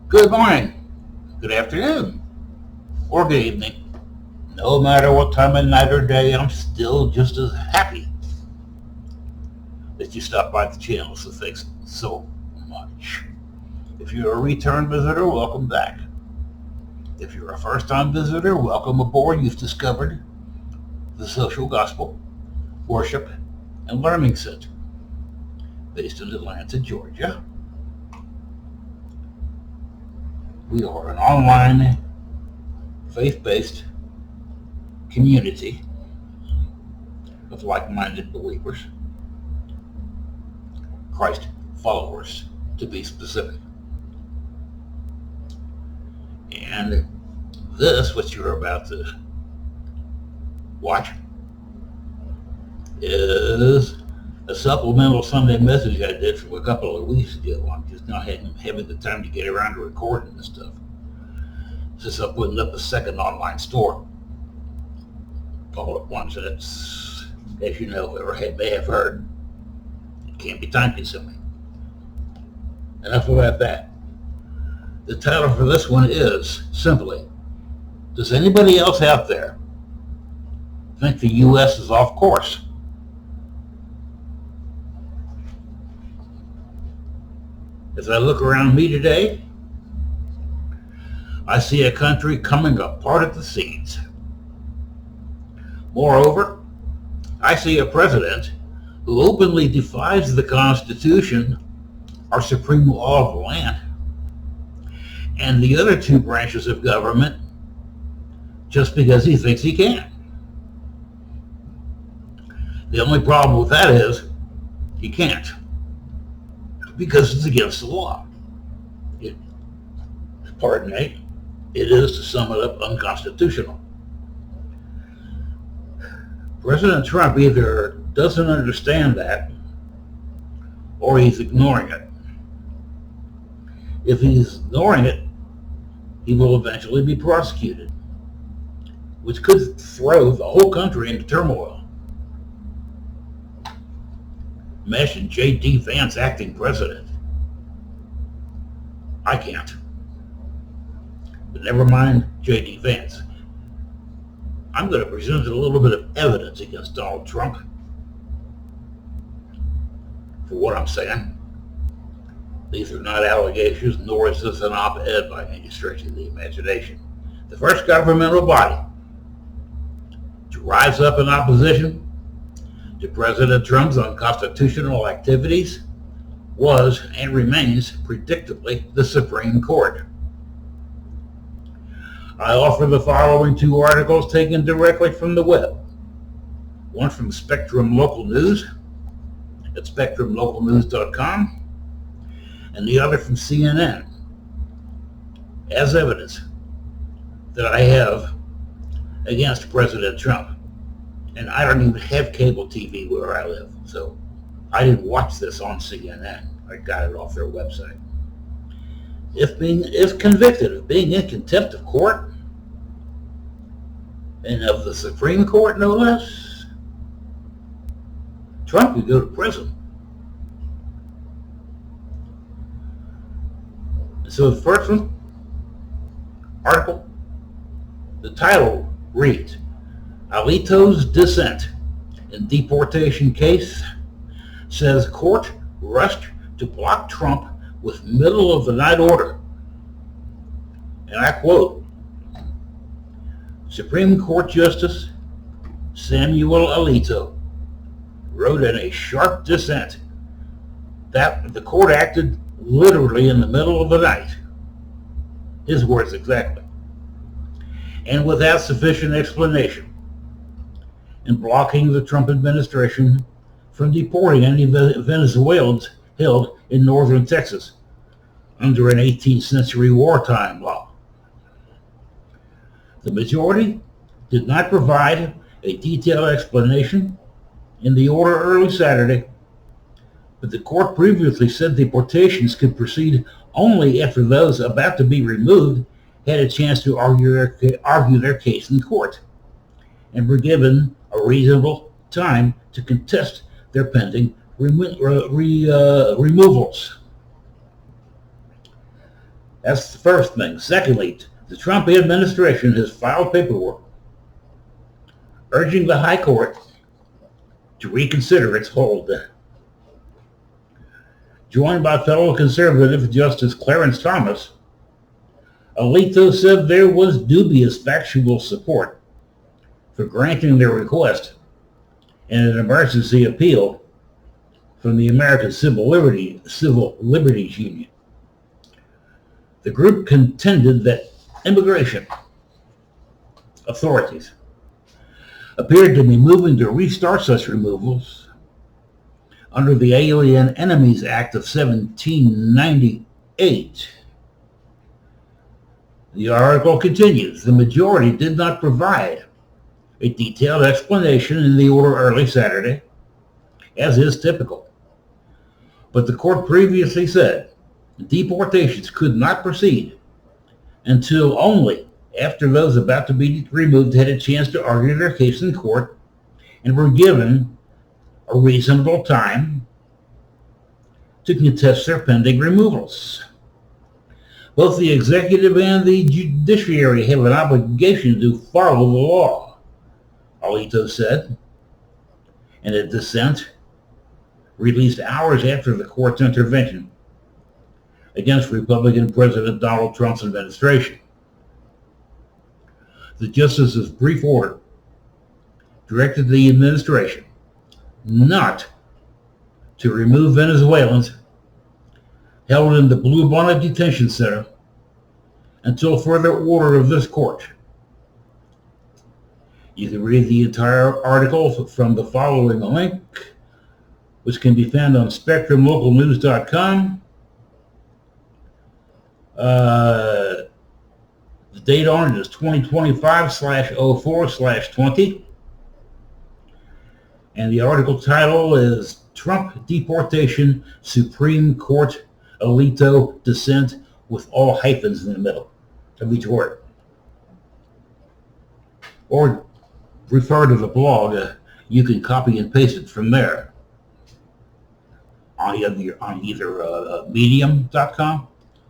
Good morning, good afternoon, or good evening. No matter what time of night or day, I'm still just as happy that you stopped by the channel, so thanks so much. If you're a return visitor, welcome back. If you're a first-time visitor, welcome aboard. You've discovered the Social Gospel, Worship, and Learning Center, based in Atlanta, Georgia. We are an online, faith-based community of like-minded believers, Christ followers, to be specific. And this, what you're about to watch, is a supplemental Sunday message I did from a couple of weeks ago. I'm just not having the time to get around to recording this stuff. Since I'm putting up a second online store all at once, and it's, as you know, or may have heard, it can't be time consuming. Enough about that. The title for this one is simply, does anybody else out there think the U.S. is off course? As I look around me today, I see a country coming apart at the seams. Moreover, I see a president who openly defies the Constitution, our supreme law of the land, and the other two branches of government just because he thinks he can. The only problem with that is he can't, because it's against the law. Pardon me, it is, to sum it up, unconstitutional. President Trump either doesn't understand that or he's ignoring it. If he's ignoring it, he will eventually be prosecuted, which could throw the whole country into turmoil. Imagine J.D. Vance acting president. I can't. But never mind J.D. Vance. I'm going to present a little bit of evidence against Donald Trump for what I'm saying. These are not allegations, nor is this an op-ed by any stretch of the imagination. The first governmental body to rise up in opposition to President Trump's unconstitutional activities was and remains, predictably, the Supreme Court. I offer the following two articles taken directly from the web. One from Spectrum Local News at spectrumlocalnews.com, and the other from CNN, as evidence that I have against President Trump. And I don't even have cable TV where I live, so I didn't watch this on CNN. I got it off their website. If convicted of being in contempt of court, and of the Supreme Court no less, Trump could go to prison. So the first one, article, the title reads, Alito's dissent in deportation case says court rushed to block Trump with middle of the night order. And I quote, Supreme Court Justice Samuel Alito wrote in a sharp dissent that the court acted literally in the middle of the night. His words exactly. And without sufficient explanation in blocking the Trump administration from deporting any Venezuelans held in northern Texas under an 18th century wartime law. The majority did not provide a detailed explanation in the order early Saturday, but the court previously said deportations could proceed only after those about to be removed had a chance to argue their case in court and were given a reasonable time to contest their pending removals. That's the first thing. Secondly, the Trump administration has filed paperwork urging the High Court to reconsider its hold. Joined by fellow conservative Justice Clarence Thomas, Alito said there was dubious factual support for granting their request in an emergency appeal from the American Civil Liberties Union. The group contended that immigration authorities appeared to be moving to restart such removals under the Alien Enemies Act of 1798. The article continues, the majority did not provide a detailed explanation in the order early Saturday, as is typical. But the court previously said deportations could not proceed until only after those about to be removed had a chance to argue their case in court and were given a reasonable time to contest their pending removals. Both the executive and the judiciary have an obligation to follow the law, Alito said, in a dissent released hours after the court's intervention against Republican President Donald Trump's administration. The justice's brief order directed the administration not to remove Venezuelans held in the Blue Bonnet Detention Center until further order of this court. You can read the entire article from the following link, which can be found on SpectrumLocalNews.com. The date on it is 2025/04/20. And the article title is Trump Deportation Supreme Court Alito Dissent, with all hyphens in the middle of each word. Or refer to the blog. You can copy and paste it from there on either medium.com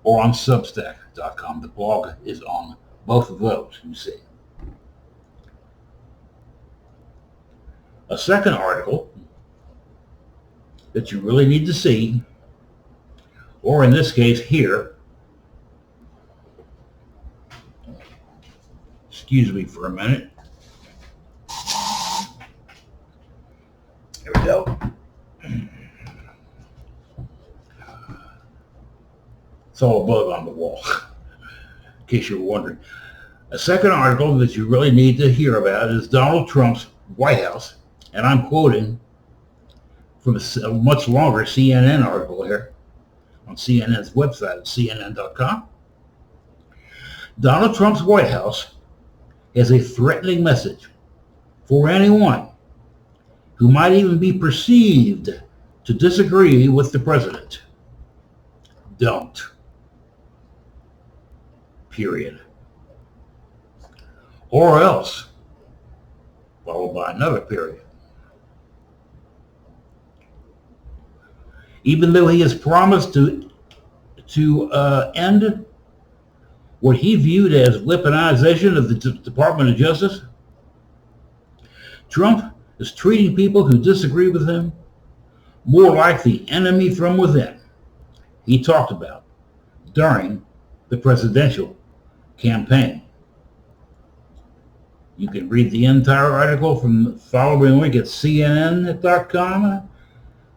or on substack.com. The blog is on both of those, you see. A second article that you really need to see, or in this case here, excuse me for a minute. There we go. It's all a bug on the wall, in case you're wondering. A second article that you really need to hear about is Donald Trump's White House, and I'm quoting from a much longer CNN article here on CNN's website at cnn.com. Donald Trump's White House has a threatening message for anyone who might even be perceived to disagree with the president. Don't. Period. Or else, followed by another period. Even though he has promised to end what he viewed as weaponization of the Department of Justice, Trump is treating people who disagree with him more like the enemy from within he talked about during the presidential campaign. You can read the entire article from the following link at cnn.com.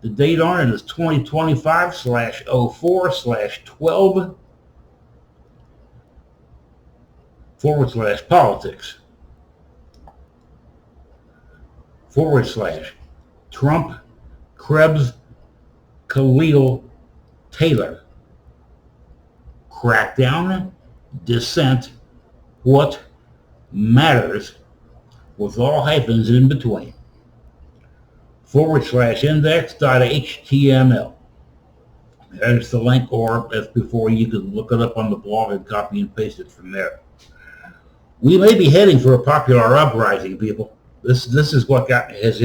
The date on it is 2025/04/12/politics /Trump Krebs Khalil Taylor. Crackdown, dissent, what matters, with all hyphens in between. /index.html. There's the link, or as before, you can look it up on the blog and copy and paste it from there. We may be heading for a popular uprising, people. This is what has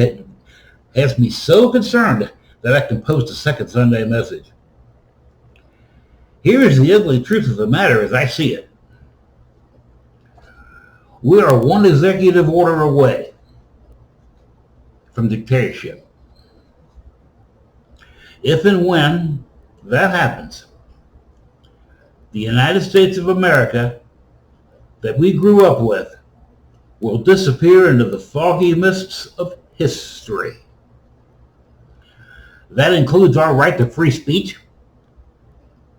me so concerned that I composed a second Sunday message. Here's the ugly truth of the matter as I see it. We are one executive order away from dictatorship. If and when that happens, the United States of America that we grew up with will disappear into the foggy mists of history. That includes our right to free speech,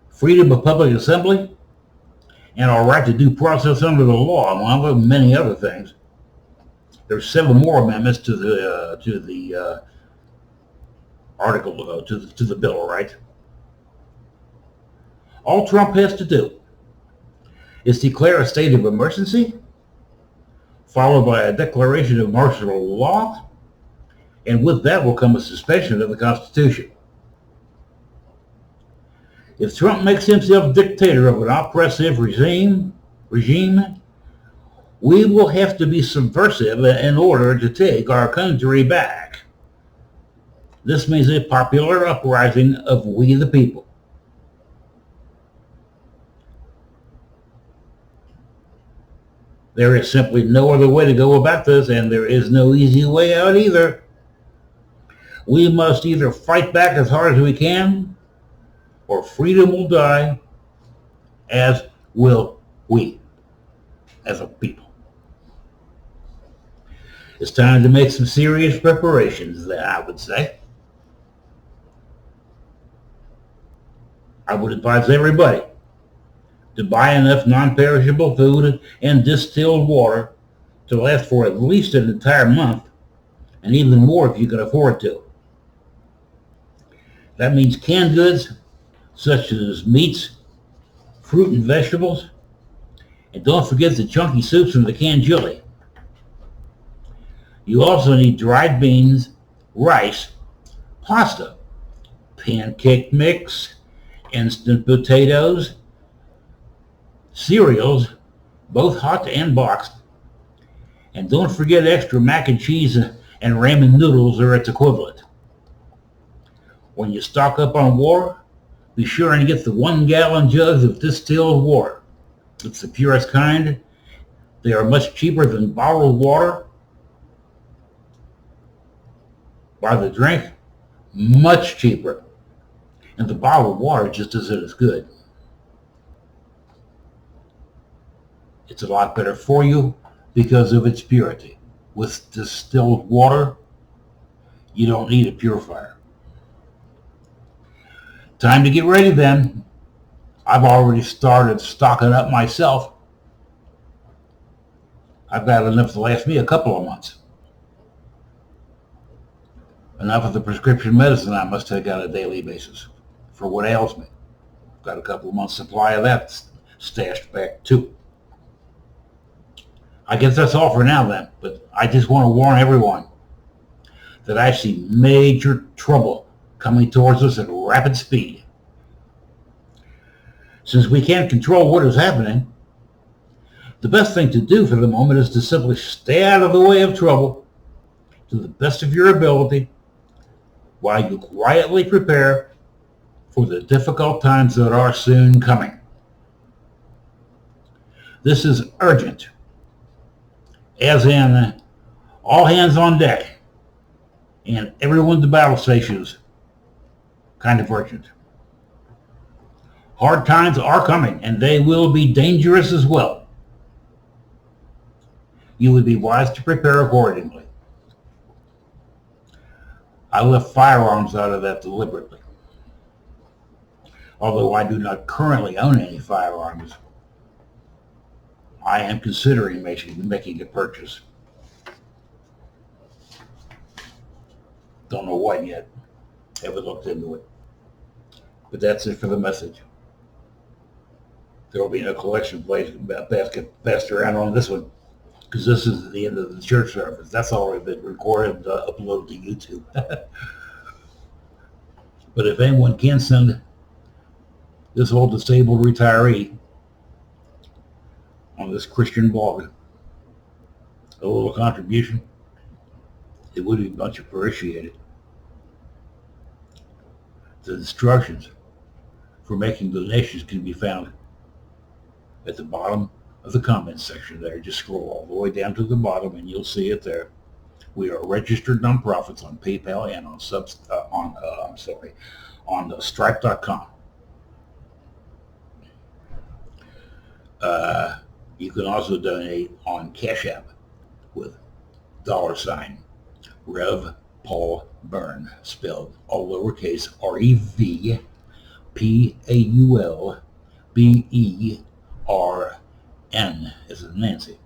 freedom of public assembly, and our right to due process under the law, among many other things. There's 7 more amendments to the article, to the Bill of Rights. All Trump has to do is declare a state of emergency, followed by a declaration of martial law, and with that will come a suspension of the Constitution. If Trump makes himself dictator of an oppressive regime, we will have to be subversive in order to take our country back. This means a popular uprising of we the people. There is simply no other way to go about this, and there is no easy way out either. We must either fight back as hard as we can, or freedom will die, as will we, as a people. It's time to make some serious preparations, I would say. I would advise everybody to buy enough non-perishable food and distilled water to last for at least an entire month, and even more if you can afford to. That means canned goods such as meats, fruit and vegetables, and don't forget the chunky soups and the canned chili. You also need dried beans, rice, pasta, pancake mix, instant potatoes, cereals, both hot and boxed, and don't forget extra mac and cheese and ramen noodles or its equivalent. When you stock up on water, be sure and get the 1-gallon jugs of distilled water. It's the purest kind. They are much cheaper than bottled water. By the drink, much cheaper. And the bottled water just isn't as good. It's a lot better for you because of its purity. With distilled water, you don't need a purifier. Time to get ready then. I've already started stocking up myself. I've got enough to last me a couple of months. Enough of the prescription medicine I must take on a daily basis for what ails me. Got a couple of months supply of that stashed back too. I guess that's all for now then, but I just want to warn everyone that I see major trouble coming towards us at rapid speed. Since we can't control what is happening, the best thing to do for the moment is to simply stay out of the way of trouble to the best of your ability while you quietly prepare for the difficult times that are soon coming. This is urgent, as in all hands on deck and everyone to battle stations kind of urgent. Hard times are coming, and they will be dangerous as well. You would be wise to prepare accordingly. I left firearms out of that deliberately. Although I do not currently own any firearms, I am considering making a purchase. Don't know what yet. Haven't looked into it. But that's it for the message. There will be no collection basket passed around on this one, because this is the end of the church service. That's already been recorded and uploaded to YouTube. But if anyone can send this old disabled retiree on this Christian blog a little contribution, it would be much appreciated. The instructions for making donations can be found at the bottom of the comments section there. Just scroll all the way down to the bottom and you'll see it there. We are registered nonprofits on PayPal and on Stripe.com. You can also donate on Cash App with $ Rev Paul Bern, spelled all lowercase REVPaulBERN as in Nancy.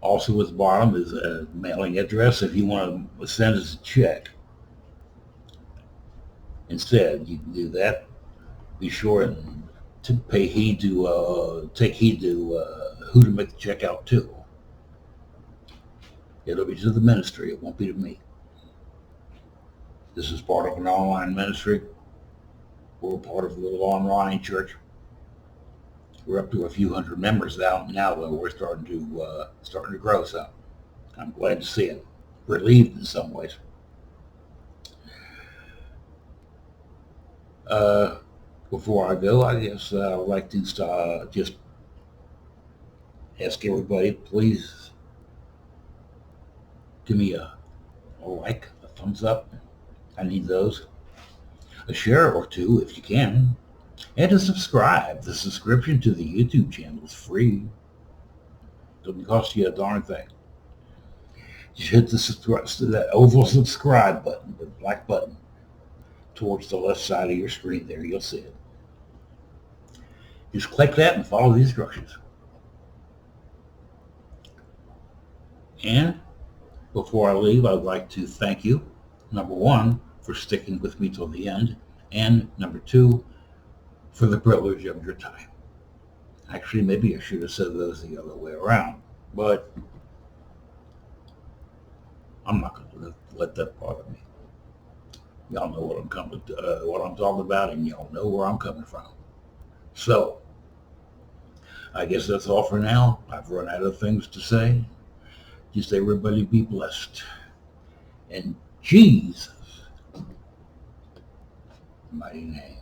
Also at the bottom is a mailing address if you want to send us a check. Instead, you can do that. Be sure and to take heed to who to make the check out to. It'll be to the ministry. It won't be to me. This is part of an online ministry. We're part of a little online church. We're up to a few hundred members now, though we're starting to grow. So I'm glad to see it. Relieved in some ways. Before I go, I guess I would like to just ask everybody, please give me a like, a thumbs up. I need those. A share or two if you can. And to subscribe. The subscription to the YouTube channel is free. Doesn't cost you a darn thing. Just hit that oval subscribe button, the black button, towards the left side of your screen there. You'll see it. Just click that and follow the instructions. And before I leave, I'd like to thank you, number one, for sticking with me till the end, and number two, for the privilege of your time. Actually, maybe I should have said those the other way around, but I'm not going to let that bother me. Y'all know what I'm talking about, and y'all know where I'm coming from. So, I guess that's all for now. I've run out of things to say. Just everybody be blessed. And Jesus' mighty name.